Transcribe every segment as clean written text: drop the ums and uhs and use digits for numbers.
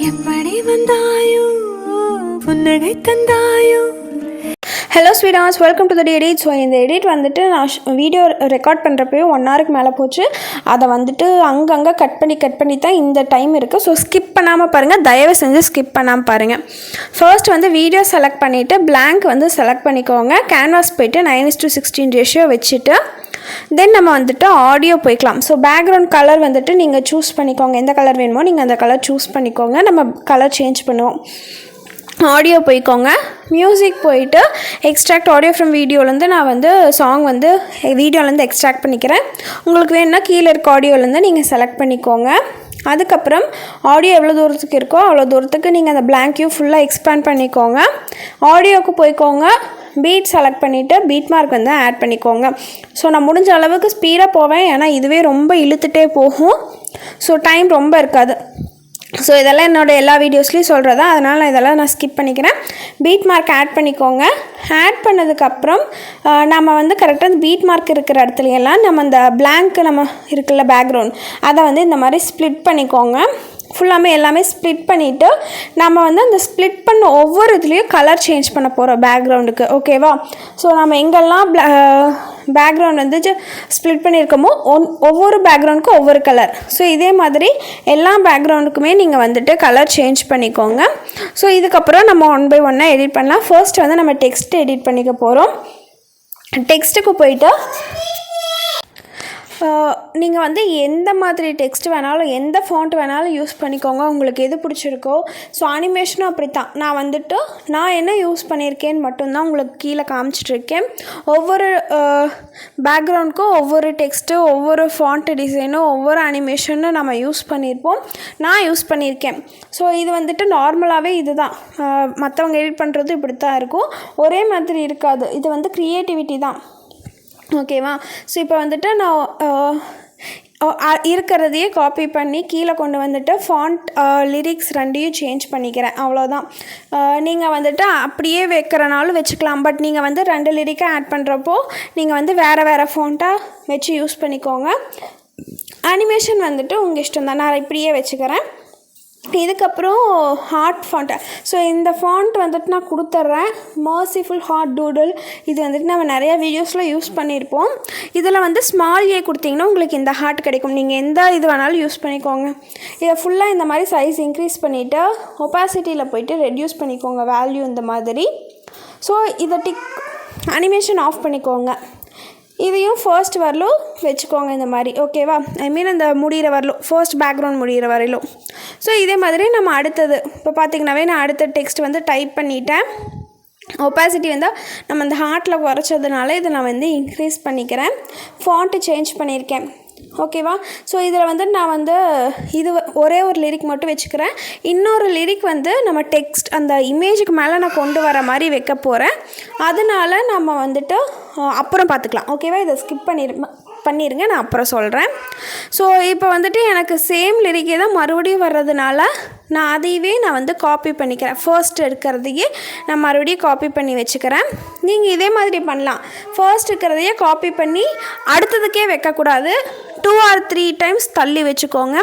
எப்படி வந்தாயோ புன்னகை தந்தாயோ. ஹலோ ஸ்வீடாஸ், welcome to the edit. So இந்த எடிட் வந்துட்டு நான் வீடியோ ரெக்கார்ட் பண்ணுறப்போ 1 ஹவருக்கு மேலே போச்சு. அதை வந்துட்டு அங்கங்கே கட் பண்ணி தான் இந்த டைம் இருக்குது. ஸோ ஸ்கிப் பண்ணாமல் பாருங்கள், தயவு செஞ்சு ஸ்கிப் பண்ணாமல் பாருங்கள். ஃபர்ஸ்ட் வந்து வீடியோ செலக்ட் பண்ணிவிட்டு பிளாங்க் வந்து செலக்ட் பண்ணிக்கோங்க. கேன்வாஸ் போய்ட்டு 9:16 ரேஷியோ வச்சுட்டு தென் நம்ம வந்துட்டு ஆடியோ போய்க்கலாம். ஸோ பேக்ரவுண்ட் கலர் வந்துட்டு நீங்கள் சூஸ் பண்ணிக்கோங்க, எந்த கலர் வேணுமோ நீங்கள் அந்த கலர் சூஸ் பண்ணிக்கோங்க. நம்ம கலர் சேஞ்ச் பண்ணுவோம். ஆடியோ போய்க்கோங்க. மியூசிக் போயிட்டு எக்ஸ்ட்ராக்ட் ஆடியோ ஃப்ரம் வீடியோலேருந்து நான் வந்து சாங் வந்து வீடியோலேருந்து எக்ஸ்ட்ராக்ட் பண்ணிக்கிறேன். உங்களுக்கு வேணும்னா கீழே இருக்க ஆடியோலேருந்து நீங்கள் செலக்ட் பண்ணிக்கோங்க. அதுக்கப்புறம் ஆடியோ எவ்வளோ தூரத்துக்கு இருக்கோ அவ்வளோ தூரத்துக்கு நீங்கள் அந்த பிளாங்க்கையும் ஃபுல்லாக எக்ஸ்பேண்ட் பண்ணிக்கோங்க. ஆடியோவுக்கு போய்க்கோங்க. பீட் செலக்ட் பண்ணிவிட்டு பீட் மார்க் வந்து ஆட் பண்ணிக்கோங்க. ஸோ நான் முடிஞ்ச அளவுக்கு ஸ்பீடாக போவேன், ஏன்னா இதுவே ரொம்ப இழுத்துட்டே போகும். ஸோ டைம் ரொம்ப இருக்காது. ஸோ இதெல்லாம் என்னோடய எல்லா வீடியோஸ்லேயும் சொல்கிறதா, அதனால் நான் இதெல்லாம் நான் ஸ்கிப் பண்ணிக்கிறேன். பீட் மார்க் ஆட் பண்ணிக்கோங்க. ஆட் பண்ணதுக்கப்புறம் நம்ம வந்து கரெக்டாக அந்த பீட் மார்க் இருக்கிற இடத்துலையெல்லாம் நம்ம அந்த பிளாங்க்கு நம்ம இருக்குல்ல பேக்ரவுண்ட், அதை வந்து இந்த மாதிரி ஸ்ப்ளிட் பண்ணிக்கோங்க. ஃபுல்லாமே எல்லாமே ஸ்ப்ளிட் பண்ணிவிட்டு நம்ம வந்து அந்த ஸ்ப்ளிட் பண்ண ஒவ்வொரு இதுலேயும் கலர் சேஞ்ச் பண்ண போகிறோம் பேக்ரவுண்டுக்கு. ஓகேவா? ஸோ நம்ம எங்கெல்லாம் பேக்ரவுண்ட் வந்து ஸ்ப்ளிட் பண்ணியிருக்கோமோ ஒவ்வொரு பேக்ரவுண்டுக்கும் ஒவ்வொரு கலர். ஸோ இதே மாதிரி எல்லா பேக்ரவுண்டுக்குமே நீங்கள் வந்துட்டு கலர் சேஞ்ச் பண்ணிக்கோங்க. ஸோ இதுக்கப்புறம் நம்ம 1 by 1 எடிட் பண்ணலாம். ஃபர்ஸ்ட் வந்து நம்ம டெக்ஸ்ட் எடிட் பண்ணிக்க போகிறோம். டெக்ஸ்ட்டுக்கு போயிட்டு நீங்கள் வந்து எந்த மாதிரி டெக்ஸ்ட் வேணாலும் எந்த ஃபாண்ட் வேணாலும் யூஸ் பண்ணிக்கோங்க, உங்களுக்கு எது பிடிச்சிருக்கோ. ஸோ அனிமேஷனும் அப்படி தான். நான் என்ன யூஸ் பண்ணியிருக்கேன்னு மட்டும்தான் உங்களுக்கு கீழே காமிச்சிட்ருக்கேன். ஒவ்வொரு பேக்ரவுண்டுக்கும் ஒவ்வொரு டெக்ஸ்ட்டு, ஒவ்வொரு ஃபாண்ட் டிசைனும், ஒவ்வொரு அனிமேஷனும் நம்ம யூஸ் பண்ணியிருப்போம். நான் யூஸ் பண்ணியிருக்கேன். ஸோ இது வந்துட்டு நார்மலாகவே இது தான், மற்றவங்க எடிட் பண்ணுறது இப்படி தான் இருக்கும், ஒரே மாதிரி இருக்காது. இது வந்து க்ரியேட்டிவிட்டி தான். ஓகேவா? ஸோ இப்போ வந்துட்டு நான் இருக்கிறதையே காப்பி பண்ணி கீழே கொண்டு வந்துட்டு ஃபாண்ட் லிரிக்ஸ் 2யும் சேஞ்ச் பண்ணிக்கிறேன். அவ்வளோதான். நீங்கள் வந்துட்டு அப்படியே வைக்கிறனாலும் வச்சுக்கலாம். பட் நீங்கள் வந்து 2 லிரிக்கை ஆட் பண்ணுறப்போ நீங்கள் வந்து வேறு ஃபாண்ட்டாக வச்சு யூஸ் பண்ணிக்கோங்க. அனிமேஷன் வந்துட்டு உங்கள் இஷ்டம் தான். நான் இப்படியே வச்சுக்கிறேன். இதுக்கப்புறம் ஹார்ட் ஃபாண்ட்டு. ஸோ இந்த ஃபாண்ட் வந்துட்டு நான் கொடுத்துட்றேன், மர்சிஃபுல் ஹார்ட் டூடில். இது வந்துட்டு நம்ம நிறையா வீடியோஸில் யூஸ் பண்ணியிருப்போம். இதில் வந்து ஸ்மால் ஏ கொடுத்தீங்கன்னா உங்களுக்கு இந்த ஹார்ட் கிடைக்கும். நீங்கள் எந்த இது வேணாலும் யூஸ் பண்ணிக்கோங்க. இதை ஃபுல்லாக இந்த மாதிரி சைஸ் இன்க்ரீஸ் பண்ணிவிட்டு ஒப்பாசிட்டியில் போய்ட்டு ரெடியூஸ் பண்ணிக்கோங்க வேல்யூ இந்த மாதிரி. ஸோ இதை அனிமேஷன் ஆஃப் பண்ணிக்கோங்க. இதையும் ஃபர்ஸ்ட் வரலும் வச்சுக்கோங்க இந்த மாதிரி. ஓகேவா? அந்த முடிகிற வரலும், ஃபர்ஸ்ட் பேக்ரவுண்ட் முடிகிற வரையிலும். ஸோ இதே மாதிரி நம்ம அடுத்தது இப்போ பார்த்திங்கனாவே நான் அடுத்த டெக்ஸ்ட் வந்து டைப் பண்ணிட்டேன். ஒப்பாசிட்டி வந்து நம்ம அந்த ஹார்ட்டில் குறைச்சதுனால இதை நான் வந்து இன்க்ரீஸ் பண்ணிக்கிறேன். ஃபாண்ட்டு சேஞ்ச் பண்ணியிருக்கேன். ஓகேவா? ஸோ இதில் வந்து நான் வந்து இது ஒரே ஒரு லிரிக் மட்டும் வச்சுக்கிறேன். இன்னொரு லிரிக் வந்து நம்ம டெக்ஸ்ட் அந்த இமேஜுக்கு மேலே நான் கொண்டு வர மாதிரி வைக்க போகிறேன். அதனால் நம்ம வந்துட்டு அப்புறம் பார்த்துக்கலாம். ஓகேவா? இதை ஸ்கிப் பண்ணிடுங்க, நான் அப்புறம் சொல்கிறேன். ஸோ இப்போ வந்துட்டு எனக்கு சேம் லிரிக்கே தான் மறுபடியும் வர்றதுனால நான் அதையவே நான் வந்து காப்பி பண்ணிக்கிறேன். ஃபர்ஸ்ட் இருக்கிறதையே நான் மறுபடியும் காப்பி பண்ணி வச்சுக்கிறேன். நீங்கள் இதே மாதிரி பண்ணலாம். ஃபர்ஸ்ட் இருக்கிறதையே காப்பி பண்ணி அடுத்ததுக்கே வைக்கக்கூடாது, 2 or 3 டைம்ஸ் தள்ளி வச்சுக்கோங்க.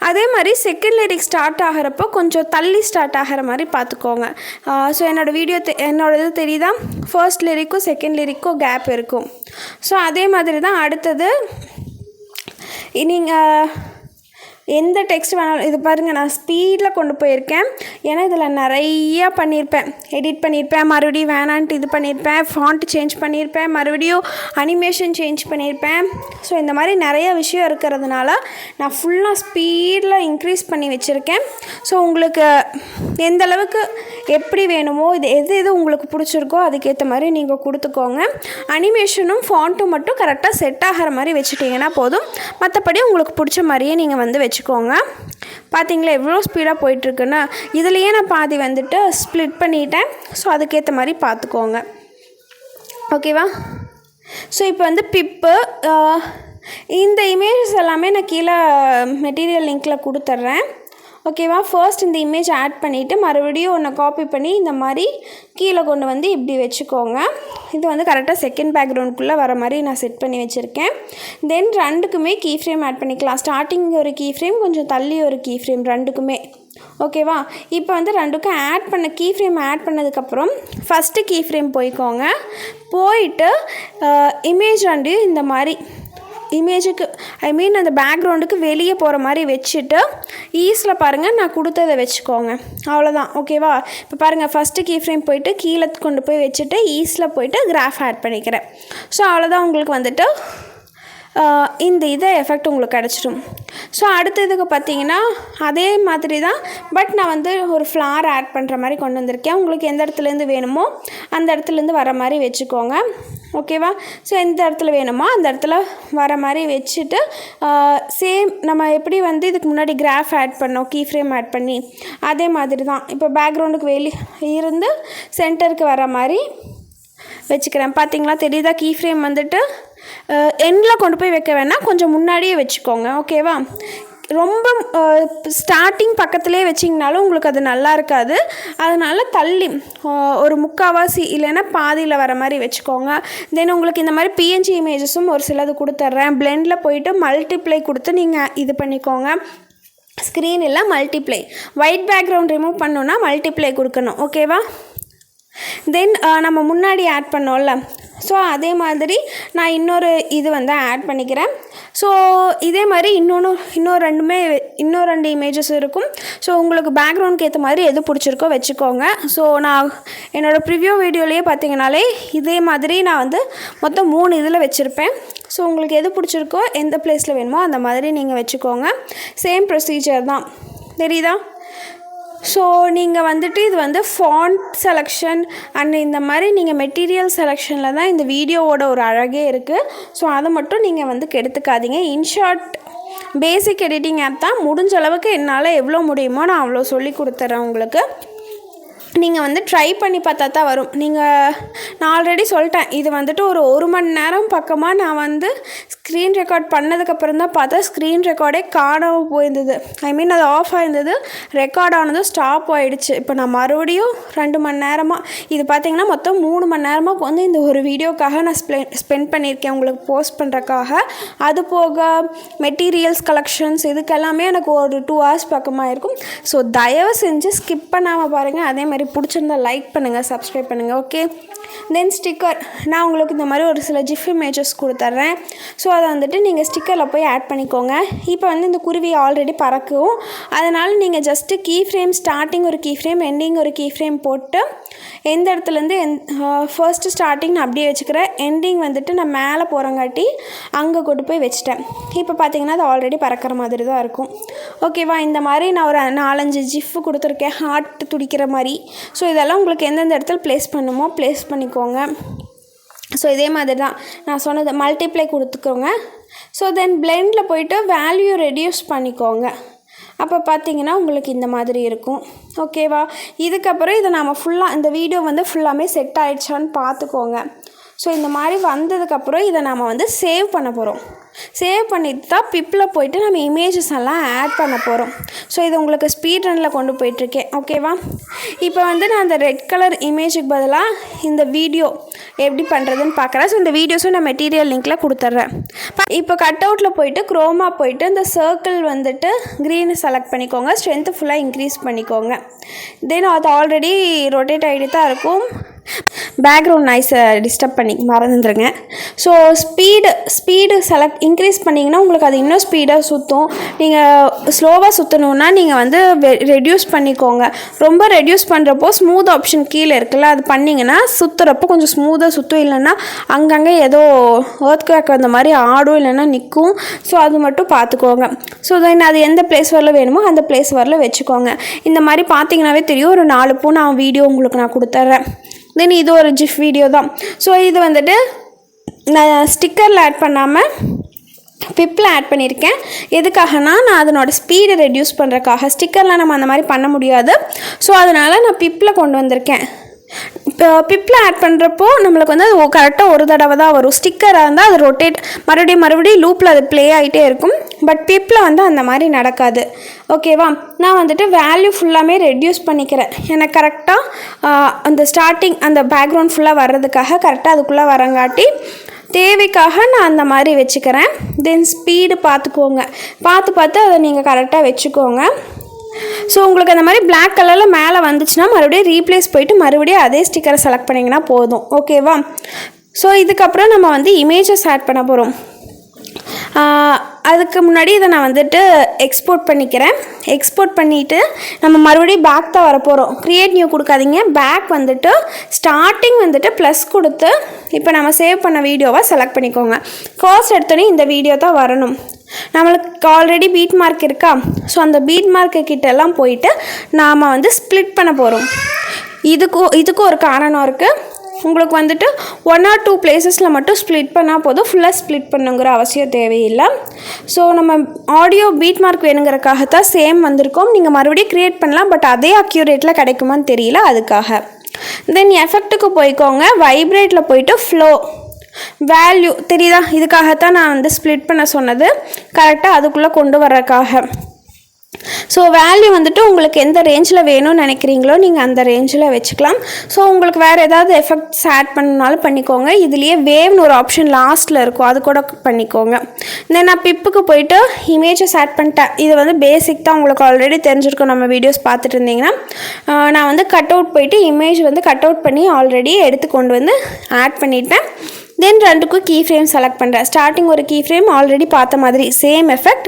அதே மாதிரி செகண்ட் லிரிக் ஸ்டார்ட் ஆகிறப்போ கொஞ்சம் தள்ளி ஸ்டார்ட் ஆகிற மாதிரி பார்த்துக்கோங்க. ஸோ என்னோட இது தெரியுதா? ஃபர்ஸ்ட் லிரிக்கும் செகண்ட் லிரிக்கும் கேப் இருக்கும். ஸோ அதே மாதிரி தான் அடுத்தது நீங்கள் எந்த டெக்ஸ்ட் வேணாலும் இது பாருங்கள், நான் ஸ்பீடில் கொண்டு போயிருக்கேன். ஏன்னா இதில் நிறையா எடிட் பண்ணியிருப்பேன், மறுபடியும் வேணான்ட்டு இது பண்ணியிருப்பேன், ஃபாண்ட் சேஞ்ச் பண்ணியிருப்பேன், மறுபடியும் அனிமேஷன் சேஞ்ச் பண்ணியிருப்பேன். ஸோ இந்த மாதிரி நிறைய விஷயம் இருக்கிறதுனால நான் ஃபுல்லாக ஸ்பீடில் இன்க்ரீஸ் பண்ணி வச்சுருக்கேன். ஸோ உங்களுக்கு எந்த அளவுக்கு எப்படி வேணுமோ எது உங்களுக்கு பிடிச்சிருக்கோ அதுக்கேற்ற மாதிரி நீங்கள் கொடுத்துக்கோங்க. அனிமேஷனும் ஃபாண்ட்டும் மட்டும் கரெக்டாக செட் ஆகிற மாதிரி வச்சுட்டிங்கன்னா போதும். மற்றபடி உங்களுக்கு பிடிச்ச மாதிரியே நீங்கள் வந்து வச்சுக்கோங்க. பார்த்தீங்களா எவ்வளோ ஸ்பீடாக போயிட்டுருக்குன்னு? இதுலேயே நான் பாதி வந்துட்டு ஸ்ப்ளிட் பண்ணிட்டேன். ஸோ அதுக்கேற்ற மாதிரி பார்த்துக்கோங்க. ஓகேவா? ஸோ இப்போ வந்து பிப்பு இந்த இமேஜஸ் எல்லாமே நான் கீழே மெட்டீரியல் லிங்க்கில் கொடுத்துட்றேன். ஓகேவா? ஃபர்ஸ்ட் இந்த இமேஜ் ஆட் பண்ணிவிட்டு மறுபடியும் ஒன்று காப்பி பண்ணி இந்த மாதிரி கீழே கொண்டு வந்து இப்படி வச்சுக்கோங்க. இது வந்து கரெக்டாக செகண்ட் பேக்ரவுண்டுக்குள்ளே வர மாதிரி நான் செட் பண்ணி வச்சுருக்கேன். தென் ரெண்டுக்குமே கீ ஃப்ரேம் ஆட் பண்ணிக்கலாம். ஸ்டார்டிங் ஒரு கீ ஃப்ரேம், கொஞ்சம் தள்ளி ஒரு கீ ஃப்ரேம், ரெண்டுக்குமே. ஓகேவா? இப்போ வந்து ரெண்டுக்கும் ஆட் பண்ண கீ ஃப்ரேம் ஆட் பண்ணதுக்கப்புறம் ஃபஸ்ட்டு கீ ஃப்ரேம் போய்க்கோங்க. போயிட்டு இமேஜ் வந்து இந்த மாதிரி இமேஜுக்கு அந்த பேக்ரவுண்டுக்கு வெளியே போகிற மாதிரி வச்சுட்டு ஈஸில் பாருங்கள் நான் கொடுத்ததை வச்சுக்கோங்க. அவ்வளோதான். ஓகேவா? இப்போ பாருங்கள் ஃபஸ்ட்டு கீ ஃப்ரேம் போயிட்டு கீழே கொண்டு போய் வச்சுட்டு ஈஸில் போயிட்டு கிராஃப் ஆட் பண்ணிக்கிறேன். ஸோ அவ்வளோதான். உங்களுக்கு வந்துட்டு இந்த இதை எஃபெக்ட் உங்களுக்கு கிடச்சிடும். ஸோ அடுத்த இதுக்கு பார்த்தீங்கன்னா அதே மாதிரி தான், பட் நான் வந்து ஒரு ஃப்ளார் ஆட் பண்ணுற மாதிரி கொண்டு வந்திருக்கேன். உங்களுக்கு எந்த இடத்துலேருந்து வேணுமோ அந்த இடத்துலேருந்து வர மாதிரி வச்சுக்கோங்க. ஓகேவா? ஸோ எந்த இடத்துல வேணுமோ அந்த இடத்துல வர மாதிரி வச்சுட்டு சேம் நம்ம எப்படி வந்து இதுக்கு முன்னாடி கிராஃப் ஆட் பண்ணோம் கீ ஃப்ரேம் ஆட் பண்ணி, அதே மாதிரி தான் இப்போ பேக்ரவுண்டுக்கு இருந்து சென்டருக்கு வர மாதிரி வச்சுக்கிறேன். பார்த்தீங்களா? தெரியுதா? கீ ஃப்ரேம் வந்துட்டு எண்டில் கொண்டு போய் வைக்க வேணாம், கொஞ்சம் முன்னாடியே வச்சுக்கோங்க. ஓகேவா? ரொம்ப ஸ்டார்டிங் பக்கத்துலேயே வச்சிங்கனாலும் உங்களுக்கு அது நல்லா இருக்காது. அதனால் தள்ளி ஒரு முக்கால்வாசி இல்லைன்னா பாதியில் வர மாதிரி வச்சுக்கோங்க. தென் உங்களுக்கு இந்த மாதிரி பிஎன்ஜி இமேஜஸும் ஒரு சிலது கொடுத்துட்றேன். பிளெண்டில் போயிட்டு மல்டிப்ளை கொடுத்து நீங்கள் இது பண்ணிக்கோங்க. ஸ்க்ரீன் இல்லை, மல்டிப்ளை. ஒயிட் பேக்ரவுண்ட் ரிமூவ் பண்ணோன்னா மல்டிப்ளை கொடுக்கணும். ஓகேவா? தென் நம்ம முன்னாடி ஆட் பண்ணோம்ல, ஸோ அதே மாதிரி நான் இன்னொரு இது வந்து ஆட் பண்ணிக்கிறேன். ஸோ இதே மாதிரி இன்னும் ரெண்டு இமேஜஸ் இருக்கும். ஸோ உங்களுக்கு பேக்ரவுண்டுக்கு ஏற்ற மாதிரி எது பிடிச்சிருக்கோ வச்சுக்கோங்க. ஸோ நான் என்னோடய ப்ரிவ்யூ வீடியோலேயே பார்த்தீங்கனாலே இதே மாதிரி நான் வந்து மொத்தம் 3 இதில் வச்சுருப்பேன். ஸோ உங்களுக்கு எது பிடிச்சிருக்கோ எந்த பிளேஸில் வேணுமோ அந்த மாதிரி நீங்கள் வச்சுக்கோங்க. சேம் ப்ரொசீஜர் தான். தெரியுதா? ஸோ நீங்கள் வந்துட்டு இது வந்து ஃபாண்ட் செலெக்ஷன் அண்ட் இந்த மாதிரி நீங்கள் மெட்டீரியல் செலெக்ஷனில் தான் இந்த வீடியோவோட ஒரு அழகே இருக்குது. ஸோ அதை மட்டும் நீங்கள் வந்து கெடுத்துக்காதீங்க. இன்ஷார்ட் பேசிக் எடிட்டிங் ஆப் தான். முடிஞ்ச அளவுக்கு என்னால் எவ்வளோ முடியுமோ நான் அவ்வளோ சொல்லி கொடுத்துட்றேன் உங்களுக்கு. நீங்கள் வந்து ட்ரை பண்ணி பார்த்தா தான் வரும். நான் ஆல்ரெடி சொல்லிட்டேன், இது வந்துட்டு ஒரு மணி நேரம் பக்கமாக நான் வந்து ஸ்க்ரீன் ரெக்கார்ட் பண்ணதுக்கப்புறம் தான் பார்த்தா ஸ்க்ரீன் ரெக்கார்டே காணாமல் போயிருந்தது. அது ஆஃப் ஆயிருந்தது. ரெக்கார்ட் ஆனதும் ஸ்டாப் ஆகிடுச்சு. இப்போ நான் மறுபடியும் 2 மணி நேரமாக இது பார்த்திங்கன்னா மொத்தம் 3 மணி நேரமாக வந்து இந்த ஒரு வீடியோக்காக நான் ஸ்பெண்ட் பண்ணியிருக்கேன் உங்களுக்கு போஸ்ட் பண்ணுறக்காக. அது போக மெட்டீரியல்ஸ் கலெக்ஷன்ஸ் இதுக்கெல்லாமே எனக்கு ஒரு 2 hours பக்கமாக இருக்கும். ஸோ தயவு செஞ்சு ஸ்கிப் பண்ணாமல் பாருங்கள். அதே மாதிரி பிடிச்சிருந்தால் லைக் பண்ணுங்கள், சப்ஸ்கிரைப் பண்ணுங்கள். ஓகே? தென் ஸ்டிக்கர் நான் உங்களுக்கு இந்த மாதிரி ஒரு சில ஜிஃப் இமேஜஸ் கொடுத்துட்றேன். ஸோ அதை வந்துட்டு நீங்கள் ஸ்டிக்கரில் போய் ஆட் பண்ணிக்கோங்க. இப்போ வந்து இந்த குருவி ஆல்ரெடி பறக்கும். அதனால் நீங்கள் ஜஸ்ட்டு கீ ஃப்ரேம் ஸ்டார்டிங் ஒரு கீ ஃப்ரேம், எண்டிங் ஒரு கீ ஃப்ரேம் போட்டு எந்த இடத்துலேருந்து ஃபர்ஸ்ட்டு ஸ்டார்டிங் நான் அப்படியே வச்சுக்கிறேன். எண்டிங் வந்துட்டு நான் மேலே போகிறங்காட்டி அங்கே கொண்டு போய் வச்சுட்டேன். இப்போ பார்த்தீங்கன்னா அது ஆல்ரெடி பறக்கிற மாதிரி தான் இருக்கும். ஓகேவா? இந்த மாதிரி நான் ஒரு 4-5 ஜிஃப் கொடுத்துருக்கேன், ஹார்ட் துடிக்கிற மாதிரி. ஸோ இதெல்லாம் உங்களுக்கு எந்தெந்த இடத்துல ப்ளேஸ் பண்ணுமோ ப்ளேஸ் பண்ணிக்கோங்க. ஸோ இதே மாதிரி தான் நான் சொன்னது, மல்டிப்ளை கொடுத்துக்கோங்க. ஸோ தென் பிளெண்டில் போயிட்டு வேல்யூ ரெடியூஸ் பண்ணிக்கோங்க. அப்போ பார்த்தீங்கன்னா உங்களுக்கு இந்த மாதிரி இருக்கும். ஓகேவா? இதுக்கப்புறம் இதை நாம் ஃபுல்லாக இந்த வீடியோ வந்து ஃபுல்லாமே செட் ஆகிடுச்சான்னு பார்த்துக்கோங்க. ஸோ இந்த மாதிரி வந்ததுக்கப்புறம் இதை நாம் வந்து சேவ் பண்ண போகிறோம். சேவ் பண்ணிட்டு தான் பிப்பில் போயிட்டு நம்ம இமேஜஸ் எல்லாம் ஆட் பண்ண போகிறோம். ஸோ இது உங்களுக்கு ஸ்பீட் ரனில் கொண்டு போயிட்டுருக்கேன். ஓகேவா? இப்போ வந்து நான் அந்த ரெட் கலர் இமேஜுக்கு பதிலாக இந்த வீடியோ எப்படி பண்ணுறதுன்னு பார்க்குறேன். ஸோ இந்த வீடியோஸும் நான் மெட்டீரியல் லிங்க்கில் கொடுத்துட்றேன். இப்போ கட் அவுட்டில் போயிட்டு க்ரோமா போயிட்டு இந்த சர்க்கிள் வந்துட்டு க்ரீன் செலக்ட் பண்ணிக்கோங்க. ஸ்ட்ரென்த்து ஃபுல்லாக இன்க்ரீஸ் பண்ணிக்கோங்க. தென் அது ஆல்ரெடி ரொட்டேட் ஆகிட்டு தான் இருக்கும். பேக்ரவுண்ட் நாய்ஸை டிஸ்டர்ப் பண்ணி மறந்துடுங்க. ஸோ ஸ்பீடு இன்க்ரீஸ் பண்ணிங்கன்னா உங்களுக்கு அது இன்னும் ஸ்பீடாக சுற்றும். நீங்கள் ஸ்லோவாக சுற்றணுன்னா நீங்கள் வந்து ரெடியூஸ் பண்ணிக்கோங்க. ரொம்ப ரெடியூஸ் பண்ணுறப்போ ஸ்மூத் ஆப்ஷன் கீழே இருக்குல்ல, அது பண்ணிங்கன்னா சுற்றுறப்போ கொஞ்சம் ஸ்மூத்தாக சுற்றும். இல்லைன்னா அங்கங்கே ஏதோ எர்த்குவேக் வந்த மாதிரி ஆடும், இல்லைன்னா நிற்கும். ஸோ அது மட்டும் பார்த்துக்கோங்க. ஸோ தென் அது எந்த பிளேஸ் வரல வேணுமோ அந்த பிளேஸ் வரல வச்சுக்கோங்க. இந்த மாதிரி பார்த்தீங்கன்னாவே தெரியும். ஒரு 4 பூ நான் வீடியோ உங்களுக்கு நான் கொடுத்துட்றேன். தென் இது ஒரு ஜிஃப் வீடியோ தான். ஸோ இது வந்துட்டு நான் ஸ்டிக்கரில் ஆட் பண்ணாமல் பிப்பில் ஆட் பண்ணியிருக்கேன். எதுக்காகனா நான் அதனோட ஸ்பீடை ரெடியூஸ் பண்ணுறக்காக. ஸ்டிக்கரில் நம்ம அந்த மாதிரி பண்ண முடியாது. ஸோ அதனால் நான் பிப்பில் கொண்டு வந்திருக்கேன். பிப்பில் ஆட் பண்ணுறப்போ நம்மளுக்கு வந்து அது கரெக்டாக ஒரு தடவை தான் வரும். ஸ்டிக்கராக இருந்தால் அது ரொட்டேட் மறுபடியும் லூப்பில் அது ப்ளே ஆகிட்டே இருக்கும். பட் பிப்பில் வந்து அந்த மாதிரி நடக்காது. ஓகேவா? நான் வந்துட்டு வேல்யூ ஃபுல்லாமே ரெடியூஸ் பண்ணிக்கிறேன். எனக்கு கரெக்டாக அந்த ஸ்டார்டிங் அந்த பேக்ரவுண்ட் ஃபுல்லாக வர்றதுக்காக கரெக்டாக அதுக்குள்ளே வரங்காட்டி தேவைக்காக நான் அந்த மாதிரி வச்சுக்கிறேன். தென் ஸ்பீடு பார்த்துக்கோங்க, பார்த்து அதை நீங்கள் கரெக்டாக வச்சுக்கோங்க. ஸோ உங்களுக்கு அந்த மாதிரி பிளாக் கலரில் மேலே வந்துச்சுன்னா மறுபடியும் ரீப்ளேஸ் போயிட்டு மறுபடியும் அதே ஸ்டிக்கரை செலக்ட் பண்ணிங்கன்னா போதும். ஓகேவா? ஸோ இதுக்கப்புறம் நம்ம வந்து இமேஜஸ் ஆட் பண்ண போகிறோம். அதுக்கு முன்னாடி இதை நான் வந்துட்டு எக்ஸ்போர்ட் பண்ணிக்கிறேன். எக்ஸ்போர்ட் பண்ணிவிட்டு நம்ம மறுபடியும் பேக் தான் வர போகிறோம். க்ரியேட் நியூ கொடுக்காதீங்க. பேக் வந்துட்டு ஸ்டார்டிங் வந்துட்டு ப்ளஸ் கொடுத்து இப்போ நம்ம சேவ் பண்ண வீடியோவை செலக்ட் பண்ணிக்கோங்க. ஃபர்ஸ்ட் எடுத்தோடனே இந்த வீடியோ தான் வரணும். நம்மளுக்கு ஆல்ரெடி பீட் மார்க் இருக்கா? ஸோ அந்த பீட் மார்க்கு கிட்டெல்லாம் போயிட்டு நாம் வந்து ஸ்ப்ளிட் பண்ண போகிறோம். இதுக்கும் ஒரு காரணம் இருக்குது. உங்களுக்கு வந்துட்டு 1 or 2 பிளேசஸில் மட்டும் ஸ்ப்ளிட் பண்ணால் போதும், ஃபுல்லாக ஸ்ப்ளிட் பண்ணுங்கிற அவசியம் தேவையில்லை. ஸோ நம்ம ஆடியோ பீட் மார்க் வேணுங்கிறக்காகத்தான் சேம் வந்திருக்கோம். நீங்கள் மறுபடியும் க்ரியேட் பண்ணலாம், பட் அதே அக்யூரேட்டில் கிடைக்குமான்னு தெரியல, அதுக்காக. தென் எஃபெக்ட்டுக்கு போய்க்கோங்க. வைப்ரேட்டில் போயிட்டு ஃப்ளோ வேல்யூ தெரியுதா? இதுக்காகத்தான் நான் வந்து ஸ்ப்ளிட் பண்ண சொன்னது, கரெக்டாக அதுக்குள்ளே கொண்டு வர்றதுக்காக. ஸோ வேல்யூ வந்துட்டு உங்களுக்கு எந்த ரேஞ்சில் வேணும்னு நினைக்கிறீங்களோ நீங்கள் அந்த ரேஞ்சில் வச்சுக்கலாம். ஸோ உங்களுக்கு வேறு ஏதாவது எஃபெக்ட்ஸ் ஆட் பண்ணாலும் பண்ணிக்கோங்க. இதுலேயே வேவ்னு ஒரு ஆப்ஷன் லாஸ்ட்டில் இருக்கும், அது கூட பண்ணிக்கோங்க. தென் நான் பிப்புக்கு போயிட்டு இமேஜஸ் ஆட் பண்ணிட்டேன். இது வந்து பேசிக் தான், உங்களுக்கு ஆல்ரெடி தெரிஞ்சிருக்கும் நம்ம வீடியோஸ் பார்த்துட்டு இருந்தீங்கன்னா. நான் வந்து கட் அவுட் போயிட்டு இமேஜ் வந்து கட் அவுட் பண்ணி ஆல்ரெடி எடுத்து கொண்டு வந்து ஆட் பண்ணிட்டேன். தென் 2க்கும் கீ ஃப்ரேம் செலக்ட் பண்ணுறேன். ஸ்டார்டிங் ஒரு கீ ஃப்ரேம் ஆல்ரெடி பார்த்த மாதிரி சேம் எஃபெக்ட்.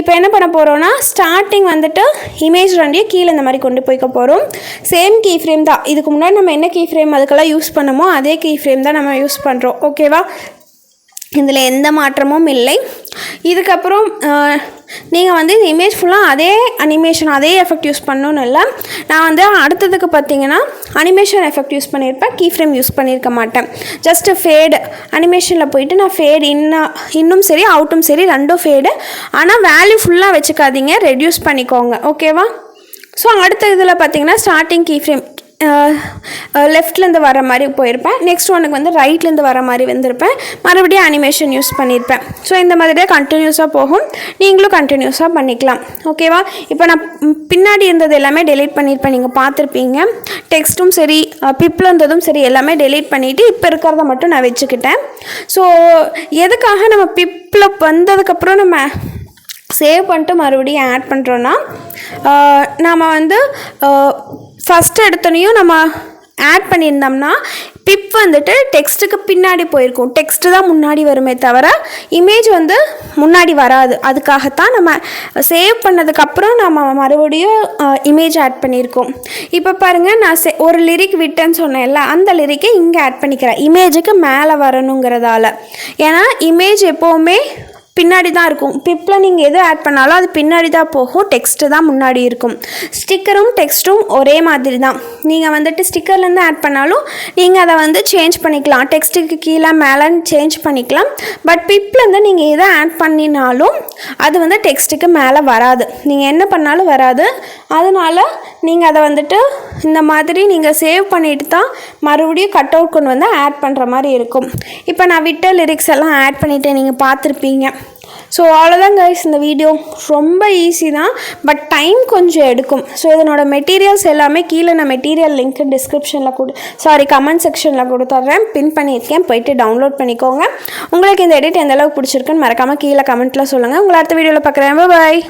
இப்போ என்ன பண்ண போகிறோன்னா ஸ்டார்டிங் வந்துட்டு இமேஜ் 2 கீழே இந்த மாதிரி கொண்டு போய்க்க போகிறோம். சேம் கீ ஃப்ரேம் தான். இதுக்கு முன்னாடி நம்ம என்ன கீ ஃப்ரேம் அதுக்கெல்லாம் யூஸ் பண்ணமோ அதே கீ ஃப்ரேம் தான் நம்ம யூஸ் பண்ணுறோம். ஓகேவா? இதில் எந்த மாற்றமும் இல்லை. இதுக்கப்புறம் நீங்கள் வந்து இந்த இமேஜ் ஃபுல்லாக அதே அனிமேஷன் அதே எஃபெக்ட் யூஸ் பண்ணணும்னு இல்லை. நான் வந்து அடுத்ததுக்கு பார்த்தீங்கன்னா அனிமேஷன் எஃபெக்ட் யூஸ் பண்ணியிருப்பேன், கீ ஃப்ரேம் யூஸ் பண்ணியிருக்க மாட்டேன். ஜஸ்ட்டு ஃபேடு அனிமேஷனில் போயிட்டு நான் ஃபேடு இன்னும் சரி அவுட்டும் சரி ரெண்டும் ஃபேடு. ஆனால் வேல்யூ ஃபுல்லாக வச்சுக்காதீங்க, ரெடியூஸ் பண்ணிக்கோங்க. ஓகேவா? ஸோ அடுத்த இதில் பார்த்தீங்கன்னா ஸ்டார்டிங் கீ ஃப்ரேம் லெஃப்ட்லேருந்து வர மாதிரி போயிருப்பேன். நெக்ஸ்ட் ஒனுக்கு வந்து ரைட்லேருந்து வர மாதிரி வந்திருப்பேன். மறுபடியும் அனிமேஷன் யூஸ் பண்ணியிருப்பேன். ஸோ இந்த மாதிரியே கண்டினியூஸாக போகும். நீங்களும் கண்டினியூஸாக பண்ணிக்கலாம். ஓகேவா? இப்போ நான் பின்னாடி இருந்தது எல்லாமே டெலீட் பண்ணியிருப்பேன், நீங்கள் பார்த்துருப்பீங்க. டெக்ஸ்ட்டும் சரி பிப்பில் இருந்ததும் சரி எல்லாமே டெலீட் பண்ணிவிட்டு இப்போ இருக்கிறத மட்டும் நான் வச்சுக்கிட்டேன். ஸோ எதுக்காக நம்ம பிப்பில் வந்ததுக்கப்புறம் நம்ம சேவ் பண்ணிட்டு மறுபடியும் ஆட் பண்ணுறோன்னா நாம் வந்து ஃபஸ்ட்டு எடுத்தோனையும் நம்ம ஆட் பண்ணியிருந்தோம்னா பிப் வந்துட்டு டெக்ஸ்ட்டுக்கு பின்னாடி போயிருக்கும். டெக்ஸ்ட்டு தான் முன்னாடி வருமே தவிர இமேஜ் வந்து முன்னாடி வராது. அதுக்காகத்தான் நம்ம சேவ் பண்ணதுக்கப்புறம் நம்ம மறுபடியும் இமேஜ் ஆட் பண்ணியிருக்கோம். இப்போ பாருங்கள், நான் ஒரு லிரிக் விட்டேன்னு சொன்னேன்ல, அந்த லிரிக்கை இங்கே ஆட் பண்ணிக்கிறேன் இமேஜுக்கு மேலே வரணுங்கிறதால. ஏன்னா இமேஜ் எப்போவுமே பின்னாடி தான் இருக்கும். பிப்பில் நீங்கள் எது ஆட் பண்ணாலும் அது பின்னாடி தான் போகும், டெக்ஸ்ட்டு தான் முன்னாடி இருக்கும். ஸ்டிக்கரும் டெக்ஸ்ட்டும் ஒரே மாதிரி தான். நீங்கள் வந்துட்டு ஸ்டிக்கர்லேருந்து ஆட் பண்ணாலும் நீங்கள் அதை வந்து சேஞ்ச் பண்ணிக்கலாம், டெக்ஸ்ட்டுக்கு கீழே மேலேன்னு சேஞ்ச் பண்ணிக்கலாம். பட் பிப்லேருந்து நீங்கள் எதை ஆட் பண்ணினாலும் அது வந்து டெக்ஸ்ட்டுக்கு மேலே வராது, நீங்கள் என்ன பண்ணாலும் வராது. அதனால் நீங்கள் அதை வந்துட்டு இந்த மாதிரி நீங்கள் சேவ் பண்ணிவிட்டு தான் மறுபடியும் கட் அவுட் கொண்டு வந்து ஆட் பண்ணுற மாதிரி இருக்கும். இப்போ நான் விட்ட லிரிக்ஸ் எல்லாம் ஆட் பண்ணிவிட்டு நீங்கள் பார்த்துருப்பீங்க. ஸோ அவ்வளோதான் கைஸ், இந்த வீடியோ ரொம்ப ஈஸி தான், பட் டைம் கொஞ்சம் எடுக்கும். ஸோ இதனோட மெட்டீரியல்ஸ் எல்லாமே கீழே நான் மெட்டீரியல் லிங்க் டிஸ்கிரிப்ஷனில் கமெண்ட் செக்ஷனில் கொடுத்துட்றேன், பின் பண்ணியிருக்கேன், போயிட்டு டவுன்லோட் பண்ணிக்கோங்க. உங்களுக்கு இந்த எடிட் எந்த அளவுக்கு பிடிச்சிருக்குன்னு மறக்காமல் கீழே கமெண்ட்டில் சொல்லுங்கள். உங்களை அடுத்த வீடியோவில் பார்க்குறேன். பாய்.